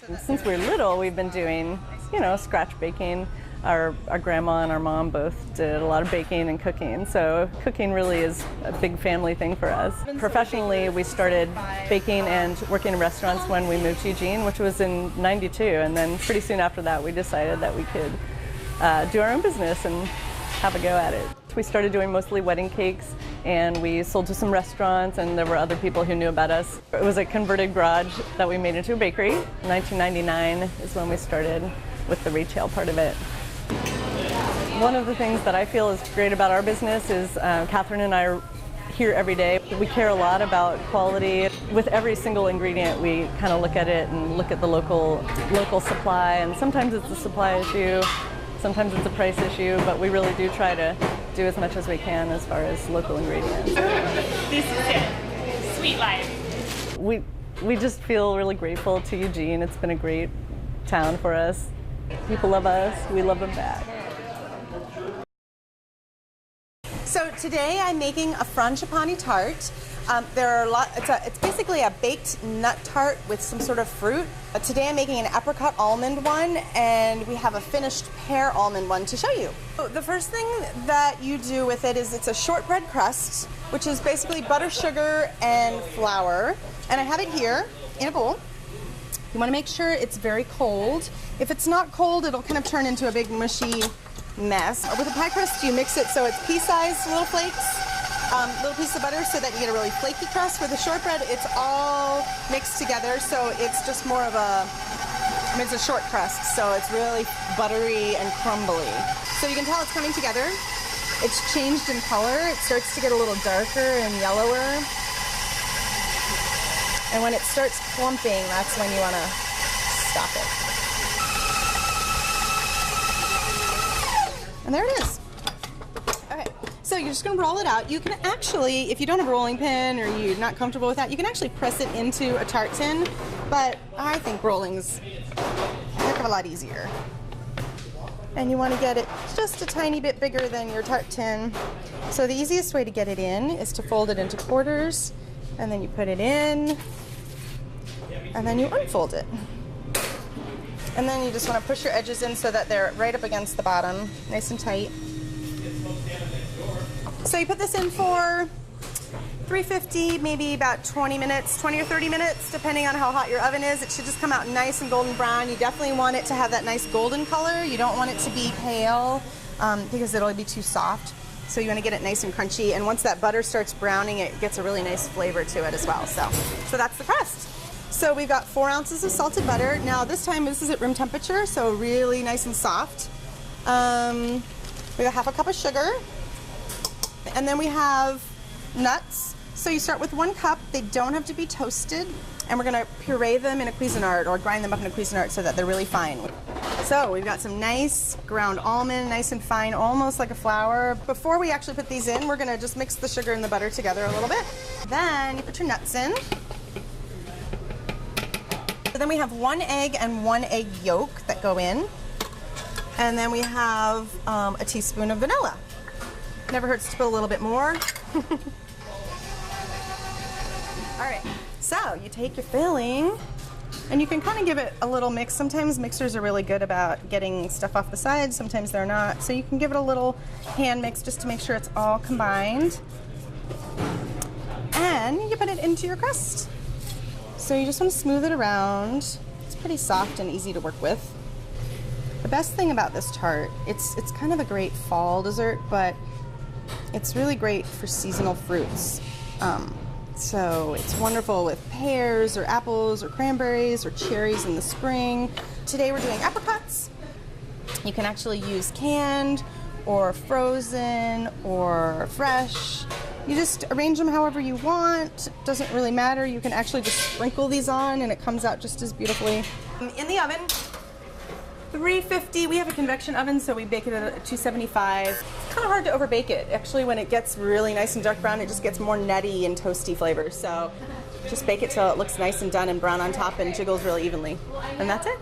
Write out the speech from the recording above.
Since we were little, we've been doing, scratch baking. Our grandma and our mom both did a lot of baking and cooking, so cooking really is a big family thing for us. Professionally, we started baking and working in restaurants when we moved to Eugene, which was in '92, and then pretty soon after that we decided that we could do our own business and have a go at it. We started doing mostly wedding cakes, and we sold to some restaurants, and there were other people who knew about us. It was a converted garage that we made into a bakery. 1999 is when we started with the retail part of it. One of the things that I feel is great about our business is Catherine and I are here every day. We care a lot about quality. With every single ingredient, we kind of look at it and look at the local supply, and sometimes it's a supply issue, sometimes it's a price issue, but we really do try to do as much as we can as far as local ingredients. This is it. Sweet life. We just feel really grateful to Eugene. It's been a great town for us. People love us, we love them back. So today I'm making a frangipani tart. It's basically a baked nut tart with some sort of fruit. Today I'm making an apricot almond one, and we have a finished pear almond one to show you. So the first thing that you do with it is it's a shortbread crust, which is basically butter, sugar, and flour. And I have it here in a bowl. You want to make sure it's very cold. If it's not cold, it'll kind of turn into a big mushy mess. With a pie crust, you mix it so it's pea-sized little flakes, little pieces of butter, so that you get a really flaky crust. With the shortbread, it's all mixed together, so it's just more of it's a short crust, so it's really buttery and crumbly. So you can tell it's coming together. It's changed in color. It starts to get a little darker and yellower. And when it starts clumping, that's when you want to stop it. And there it is. Okay, so you're just going to roll it out. You can actually, if you don't have a rolling pin or you're not comfortable with that, you can actually press it into a tart tin, but I think rolling's a heck of a lot easier. And you want to get it just a tiny bit bigger than your tart tin. So the easiest way to get it in is to fold it into quarters, and then you put it in, and then you unfold it. And then you just want to push your edges in so that they're right up against the bottom, nice and tight. So you put this in for 350, maybe about 20 minutes, 20 or 30 minutes, depending on how hot your oven is. It should just come out nice and golden brown. You definitely want it to have that nice golden color. You don't want it to be pale because it'll be too soft. So you want to get it nice and crunchy. And once that butter starts browning, it gets a really nice flavor to it as well. So that's the crust. So we've got 4 ounces of salted butter. Now this time this is at room temperature, so really nice and soft. We got half a cup of sugar. And then we have nuts. So you start with 1 cup. They don't have to be toasted. And we're going to puree them in a Cuisinart or grind them up in a Cuisinart so that they're really fine. So we've got some nice ground almond, nice and fine, almost like a flour. Before we actually put these in, we're going to just mix the sugar and the butter together a little bit. Then you put your nuts in. So then we have 1 egg and 1 egg yolk that go in. And then we have a teaspoon of vanilla. Never hurts to put a little bit more. All right, so you take your filling, and you can kind of give it a little mix. Sometimes mixers are really good about getting stuff off the sides, sometimes they're not. So you can give it a little hand mix just to make sure it's all combined. And you put it into your crust. So you just want to smooth it around. It's pretty soft and easy to work with. The best thing about this tart, it's kind of a great fall dessert, but it's really great for seasonal fruits. So it's wonderful with pears or apples or cranberries or cherries in the spring. Today we're doing apricots. You can actually use canned or frozen or fresh. You just arrange them however you want. It doesn't really matter. You can actually just sprinkle these on and it comes out just as beautifully. In the oven, 350. We have a convection oven, so we bake it at 275. It's kind of hard to overbake it. Actually, when it gets really nice and dark brown, it just gets more nutty and toasty flavors. So just bake it till it looks nice and done and brown on top and jiggles really evenly. And that's it.